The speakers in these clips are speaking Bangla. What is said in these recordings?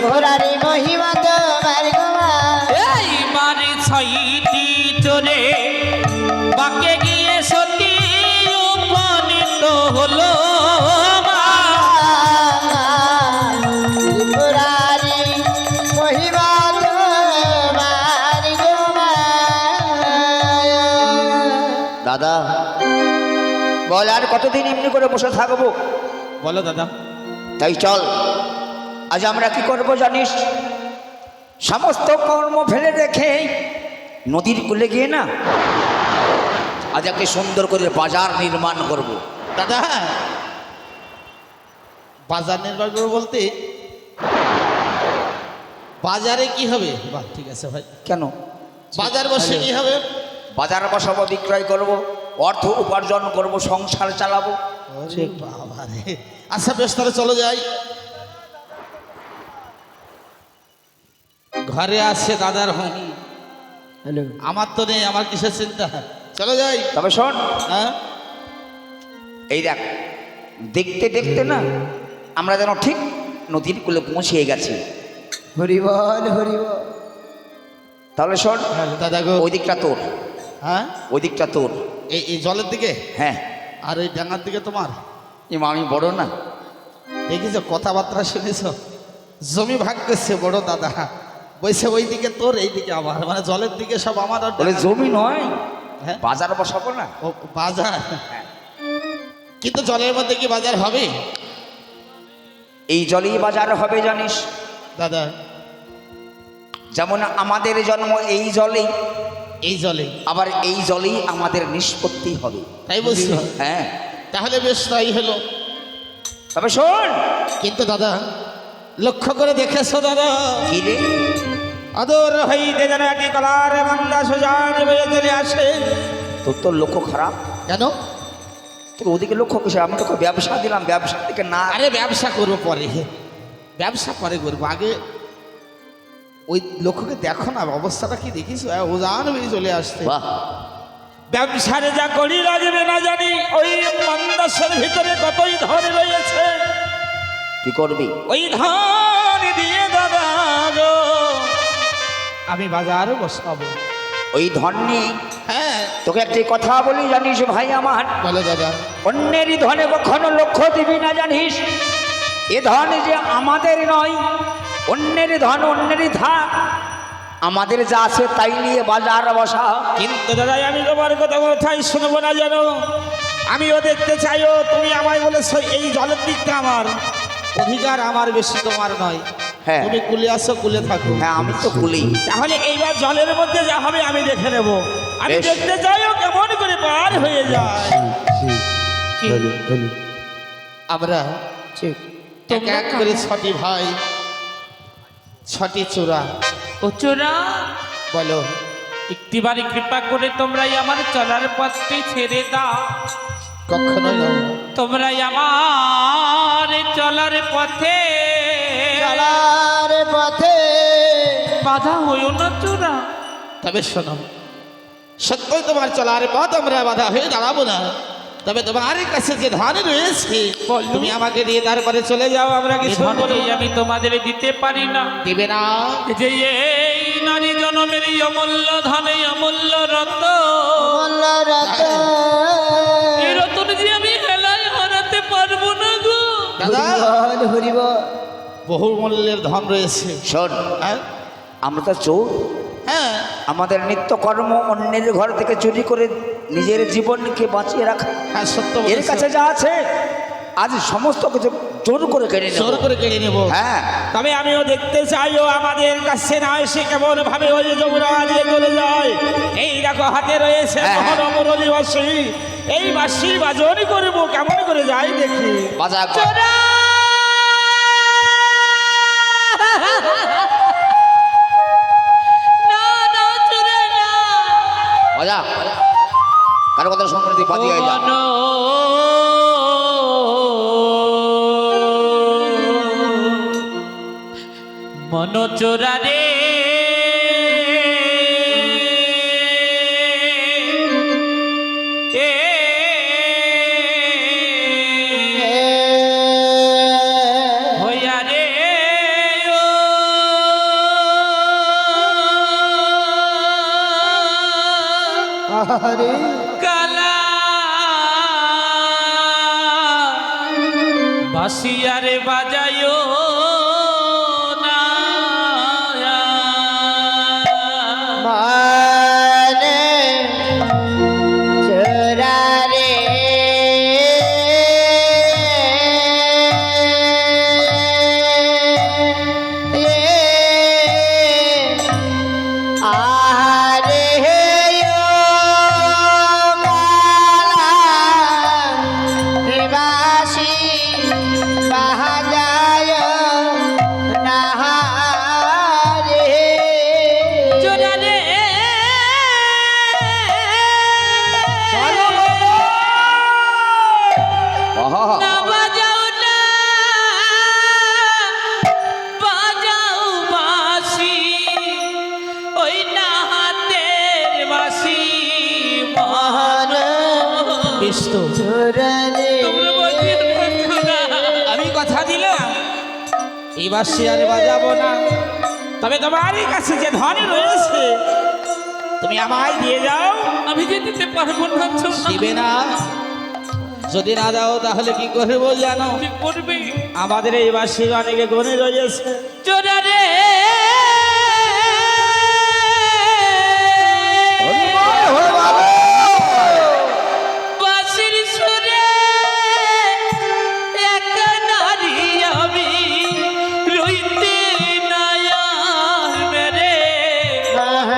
ত্রিপুরারি মহিমা তোমার গোমা এই মারি ছয়টি চোরে বাকে গিয়ে সতী উপনীত হলো ত্রিপুরারি মহিমা তোমার গোমা। দাদা বল আর কতদিন এমনি করে বসে থাকবো? বলো দাদা। তাই চল আজ আমরা কি করব জানিস? সমস্ত কর্ম ফেলে রেখে নদীর কূলে গিয়ে না আজ একটা সুন্দর করে বাজার নির্মাণ করব। দাদা বাজার নির্মাণ করবো বলতে বাজারে কি হবে? বাহ ঠিক আছে ভাই। কেন? বাজার বসে কি হবে? বাজার বসাবো, বিক্রয় করব, অর্থ উপার্জন করব, সংসার চালাবো। ওরে বাবা রে। আচ্ছা বেশ তাহলে চলো যাই। ঘরে আছে দাদার হোম, হ্যালো আমার তো নেই, আমার কিসের চিন্তা? চলো যাই। তবে শোন, হ্যাঁ এই দেখ দেখতে দেখতে না আমরা যেন ঠিক নদীর কূলে পৌঁছে গেছি। হরিবল হরিবল। তাহলে শোন, দাদা গো। ওই দিকটা তোর, হ্যাঁ ওই দিকটা তোর। এই জলের দিকে হ্যাঁ আর এই ডাঙার দিকে তোমার। আমি বড় না? দেখিছো কথাবার্তা শুনেছ? জমি ভাগতেছে বড় দাদা, বলছে ওই দিকে তোর এই দিকে আমার, মানে জলের দিকে সব আমার। আর বলে জমি নয়, হ্যাঁ বাজার বসাবো না। ও বাজার, কিন্তু জলের মধ্যে কি বাজার হবে? এই জলেই বাজার হবে জানিস। দাদা যেমন আমাদের জন্ম এই জলেই, এই জলে, আবার এই জলেই আমাদের নিষ্পত্তি হবে। তাই বলছি। হ্যাঁ তাহলে বেশ তাই হলো। তবে শোন, কিন্তু দাদা লক্ষ্য করে দেখেছো দাদা, কি রে? আদর হইতে যেন একই কলার বান্দা সোজান বয়ে চলে আসে। তোর লক্ষ্য খারাপ। কেন? তোর ওদিকে লক্ষ্য কিসে? আমি তোকে ব্যবসা দিলাম, ব্যবসা থেকে না। আরে ব্যবসা করবো পরে, ব্যবসা পরে করবো, আগে ওই লক্ষ্যকে দেখো না, অবস্থাটা কি দেখিস? ওজান হয়ে চলে আসছে। বাহ, ব্যবসারে যা করি লাগবে না জানি, ওই মন্দাসের ভিতরে কতই ধন রয়েছে। কি করবি? ওই ধন দিয়ে দাদা গো আমি বাজারও বসাবো। ওই ধন নিয়ে হ্যাঁ তোকে একটি কথা বলি জানিস ভাই আমার, বলো দাদা। অন্যেরই ধনে কখনো লক্ষ্য দিবি না জানিস। এ ধন যে আমাদের নয়, অন্যের ধন অন্যেরই থাক, আমাদের যা আছে তাই নিয়ে বাজার বসা। কিন্তু দাদা আমি তোমার কথা কোথায় শুনবো না জানো? আমিও দেখতে চাইও, তুমি আমায় বলেছো এই জলের দিকটা আমার, অধিকার আমার বেশি, তোমার নয়। হ্যাঁ। তুমি কুলে আসো, কুলে থাকো। হ্যাঁ আমি তো কুলি। তাহলে এইবার জলের মধ্যে যা হবে আমি দেখে নেব। আমি বেশ। দেখতে চাইও কেমন করে পার হয়ে যায়। কি? আমরা এক এক করে 6টি ভাই, 6টি চূড়া। ও চোরা, বলো একটিবারই কৃপা করে তোমরাই আমার চলার পথটি ছেড়ে দাও। কখনো নয়। তোমরাই আমার চলার পথে চলার পথে বাধা হইও না চোরা। তবে শোনো, সত্যই তোমার চলার পথ আমরা বাধা হয়ে দাঁড়াবো না। তবে তোমার কাছে যে ধন রয়েছে বলো। তুমি আমাকে দিয়ে তারপরে চলে যাও, আমরা এ কিছু ধনটি বলবো না। আমি তোমাদের দিতে পারি না। দিবে না। যে এই নারী জনমের এই অমূল্য ধন, এই অমূল্য রত্ন, অমূল্য রতন। এই রতন যে আমি হেলায় হারাতে পারবো না গো। দাদা হরিবল হরিবল। বহু মূল্যের ধন রয়েছে। শোন, হ্যাঁ আমরা তো চোর। হ্যাঁ আমাদের নিত্যকর্ম অন্যের ঘর থেকে চুরি করে নিজের জীবনকে বাঁচিয়ে রাখা। হ্যাঁ সত্য এর বলেছো। কাছে যা আছে আজ সমস্ত কিছু জোর করে কেড়ে নেব। জোর করে কেড়ে নেব। হ্যাঁ তবে আমিও দেখতে চাইও আমাদের কাছে না এসে কেমন ভাবে ওই যমুনা দিয়ে চলে যায়। এই দেখো হাতে রয়েছে হ্যাঁ, হ্যাঁ। মহরমরলি বাঁশি, এই বাঁশি বাজনি করবো, কেমন করে যাই দেখি। বাজা চোরা, না না চোরা না। বাজা, কারো কথা শুনতে তুই বাজিয়ে যা। মন চোরা রে, হইয়া রে ও আরে কালা বাসিয়ারে বাজায়ো না মানে চোরা রে আরে বাসি বাজায় না রে জোরা রে আহা, না বাজাও না বাজাও বাসি ওই না হাতের বাসি মহান বিষ্ণু চোরা রে তোমরা বাজিয়ে থাকো না। আমি কথা দিলাম এবার সে আর বাজাবো না, তবে তোমারই কাছে যে ধন রয়েছে তুমি আমায় দিয়ে যাও। আমি যে দিতে পারবো না ছোনা। দিবে না? যদি না দাও তাহলে কি করবো জানো? কি করবে আমাদের এই বাসীর অনেকে গনে রয়েছে। জোরা রে বাঁশির সুরে এক নারী আমি রইতে নায়ার মেরে বাহ!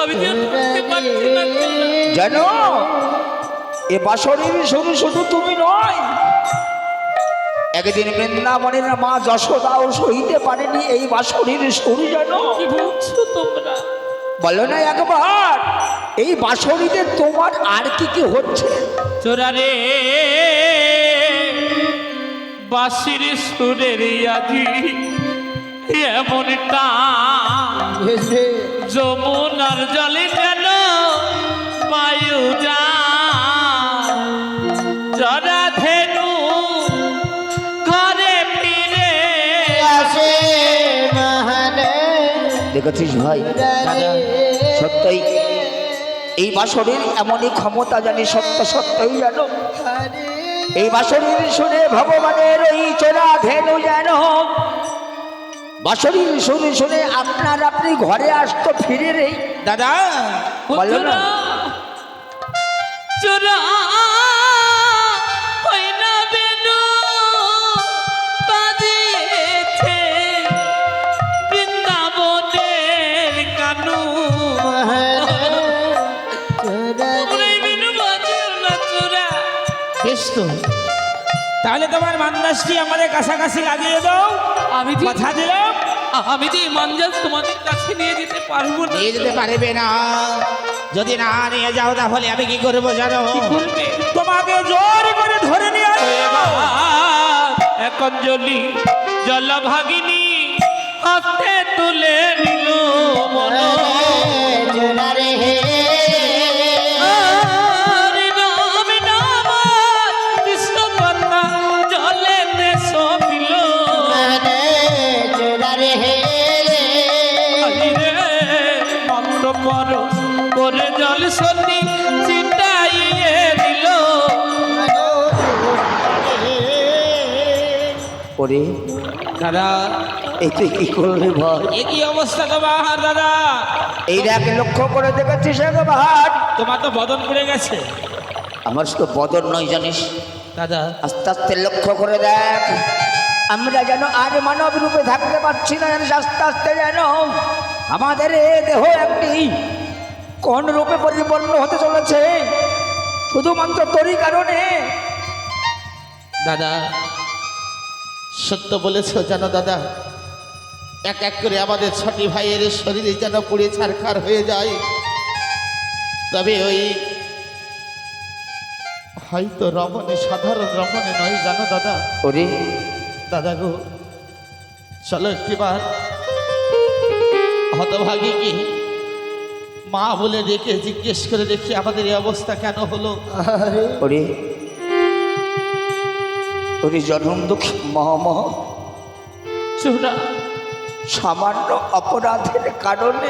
আমি যে থাকতে পারছি না ছোনা। জানো এ বাসরের শুধু শুধু তুমি নয়, একদিন বৃন্দাবনের মা যশোদাও সইতে পারেনি এই বাসরের সুর। জানো কি বলছো তোমরা? বলো না একবার এই বাসরিতে তোমার আর কি কি হচ্ছে? চোরা রে বাঁশির সুরের আজি এমন টান ভেসে যমুনার জলে যেন বায়ু যা জরা ধেনু ঘরে ফিরে আসে মহানে দেখেছিস ভাই, সত্যই এই বাসরের এমনই ক্ষমতা জানি, সত্য সত্যই জানো এই বাসরির শুনে ভগবানের ওই চোরা ধেনু যেন বাসরির শুনে শুনে আপনার আপনি ঘরে আসতো ফিরে রে। দাদা বলো না। চোরা হয় না বেনু বাজিয়েছে বৃন্দাবনের কানু তোমরা এই বেনু বাজিও না চোরা। বিষ্ণু তাহলে তোমার মান্দাসটি আমাদের কাছাকাছি লাগিয়ে দাও। আমি যে কথা দিলাম আমি যে মাঞ্জাস তোমাদের কাছে নিয়ে যেতে পারবো না। নিয়ে যেতে পারবে না। যদি না নিয়ে যাও তাহলে আমি কি করবো জানো? কি করবে? তোমাকে জোর করে ধরে নিয়ে আসবো। এক অঞ্জলি জলভাগিনী হাতে তুলে নিল মন চোরা রে আর নাম নাম কৃষ্ণ কথা জলে সবিল মানে চোরা রে মন্ত্র করো করে জল সতী ছিটাইয়ে দিল ওরে দাদা এই তুই কি করলি ভাই? এ কি অবস্থা তোমার দাদা? এই দেখ লক্ষ্য করে দেখেছিস একবার? তোমার তো বদন পড়ে গেছে আমার শুধু বদন নয় জানিস, দাদা। আস্তে আস্তে লক্ষ্য করে দেখ আমরা যেন আর মানব রূপে থাকতে পারছি না, জানিস আস্তে আস্তে যেন আমাদের এ দেহ একটি কোন রূপে পরিপূর্ণ হতে চলেছে শুধুমাত্র তোরই কারণে। দাদা সত্য বলেছ জানো দাদা, এক এক করে আমাদের ছটি ভাইয়ের শরীরে যেন পুড়ে ছারখার হয়ে যায়। তবে ওই হয়তো রমণী সাধারণ রমণী নয় জানো দাদা। ওরে দাদা গো চলো একটিবার হতভাগী কি মা বলে ডেকে জিজ্ঞেস করে দেখি আমাদের এই অবস্থা কেন হলো। ওরে ওরে জনম দুঃখী মহামহ চোরা সামান্য অপরাধের কারণে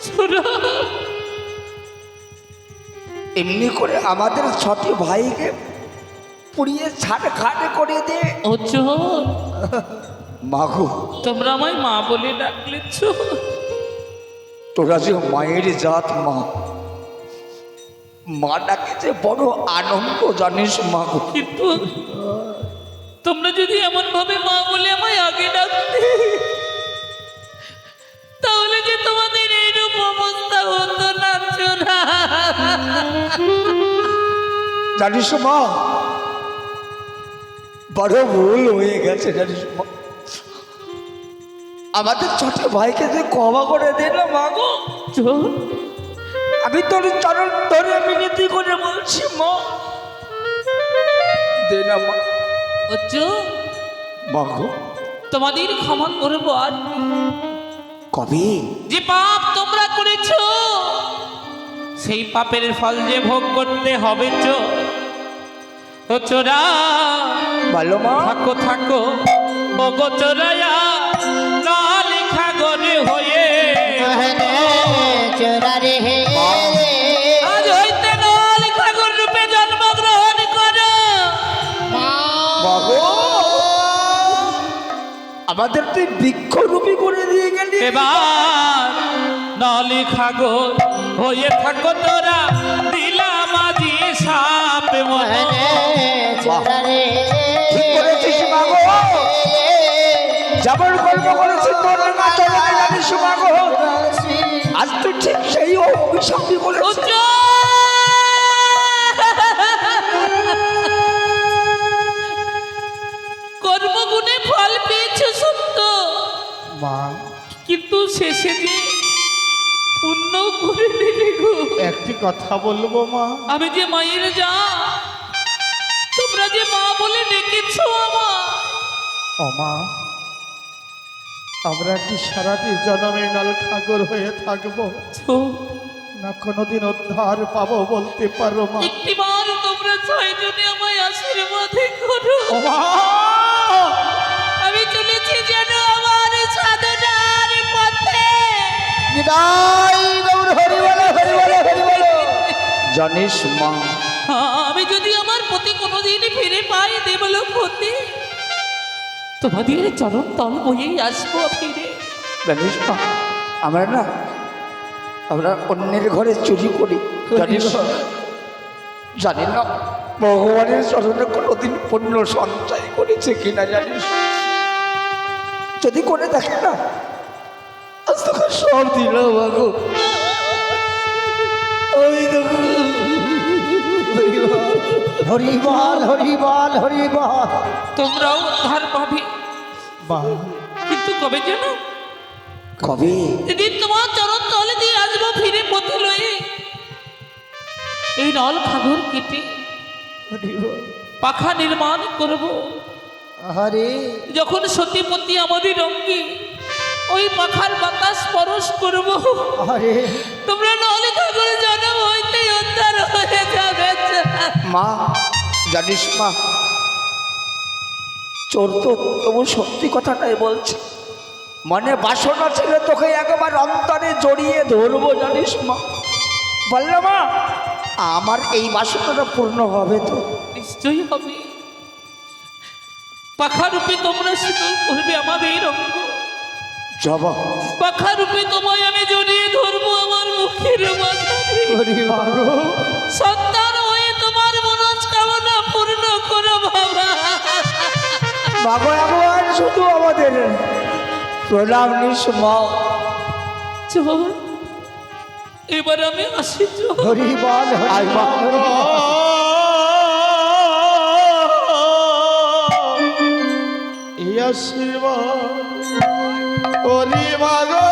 চোরা এমনি করে আমাদের ছটি ভাইকে পুড়িয়ে ছাড় খাটে করে দে। ও চোর, মাগো, তোমরা আমায় মা বলে ডাকলেছ। তোরা যে মায়ের জাত মা, মা ডাকে যে বড় আনন্দ জানিস মাগো। কিন্তু তোমরা যদি এমন ভাবে মা বলে আমায় আগে ডাকতে, তাহলে যে তোমাদের এইরূপ অবস্থা হতো না চোরা। জানিস মা, বড় ভুল হয়ে গেছে জানিস মা। আমাদের ছোট ভাইকে যে ক্ষমা করে দে না মাগো। চোর, আমি তোর চরণ ধরে মিনতি করে বলছি মা, দে না মা। ও চোর, মাগো, তোমাদের ক্ষমা করবো আর কবে? যে পাপ তোমরা করেছো সেই পাপের ফল যে ভোগ করতে হবে চোর। ও চোরা, ভালো মা। থাকো থাকো ও গো চোরায়া, না লেখা গরে হয়ে মহনে চোরারে হে আজ হইতে না লেখা গর রূপে জন্মগ্রহণ করো। মাগো, আমাদের তুই বৃক্ষরূপী করে দিয়ে গেলি। এবার না লেখা গর হয়ে থাকো তোরা, দিলাম আজি সাপ মহনে চোরারে ঠিক করেছিস মাগো, যেমন কর্ম করেছিস তোর মা চরণে জানিস মাগো, আজ তুই ঠিক সেই অভিশাপই বলেছিস। কর্মগুণে ফল পেয়েছে সত্য, মা, কিন্তু শেষে যে পুণ্য করে নেবে গো। একটি কথা বলবো মা। আমি যে মায়ের যা, তোমরা যে মা বলে ডেকেছো আমার। ও মা, আমরা কি সারাটি জনমে নলখাগর হয়ে থাকবো, না কোনোদিন উদ্ধার পাবো বলতে পারো মা? একটিবার তোমরা ছয়জনে আমায় আশীর্বাদ করো। ও মা, আমি চলেছি যেন আমার সাধনার পথে। নিতাই গৌর হরি বলো, হরি বলো, হরি বলো। জানিস মা, আমি যদি আমার পতি কোনোদিন ফিরে পাই দেবলোক হতে, তোমাদের চরণ তল বয়েই আসবো ফিরে। জানিস মা, আমরা অন্যের ঘরে চুরি করি জানিস, জানি না ভগবানের চরণে কোনোদিন পুণ্য সঞ্চয় করেছে কিনা জানিস। যদি করে দেখে না, আজ তোকে সব দিলাম মাগো। ওই দেখো, হরি বল হরি বল হরি বল। তোমরাও উদ্ধার পাবে, মা, কিন্তু কবে যেন? কবে? যেদিন তোমার চরণ তলে দিয়ে আসবো ফিরে পথে লয়ে, এই নল খাগর কেটে পাখা নির্মাণ করব। হরে যখন সতীপতি আমাদের অঙ্গে ওই পাখার বাতাস স্পর্শ করব, হরে তোমরা নল খাগর জন্ম হইতে উদ্ধার হয়ে যাবে। মা, জানিস মা, চোর তো তবু সত্যি কথাটাই বলছে। মনে বাসনা ছিল তোকে একবার অন্তরে জড়িয়ে ধরবো জানিস মা। বললো মা, আমার এই বাসনাটা পূর্ণ হবে তো? নিশ্চয়ই হবে। পাখা রূপে তোমরা শীতল করবে আমাদের অঙ্গ, জবা পাখা রূপে তোমায় আমি জড়িয়ে ধরবো আমার মুখের মাথায়। হরি বল। সন্তান হয়ে তোমার মনস্কামনা পূর্ণ করো বাবা। ভগবান শুধু আমাদের প্রণাম নিস মা। চল, এবার আমি আসি। চল, হরি বল হরি বল হরি বল। এই আশীর্বাদ ওরে মাগো।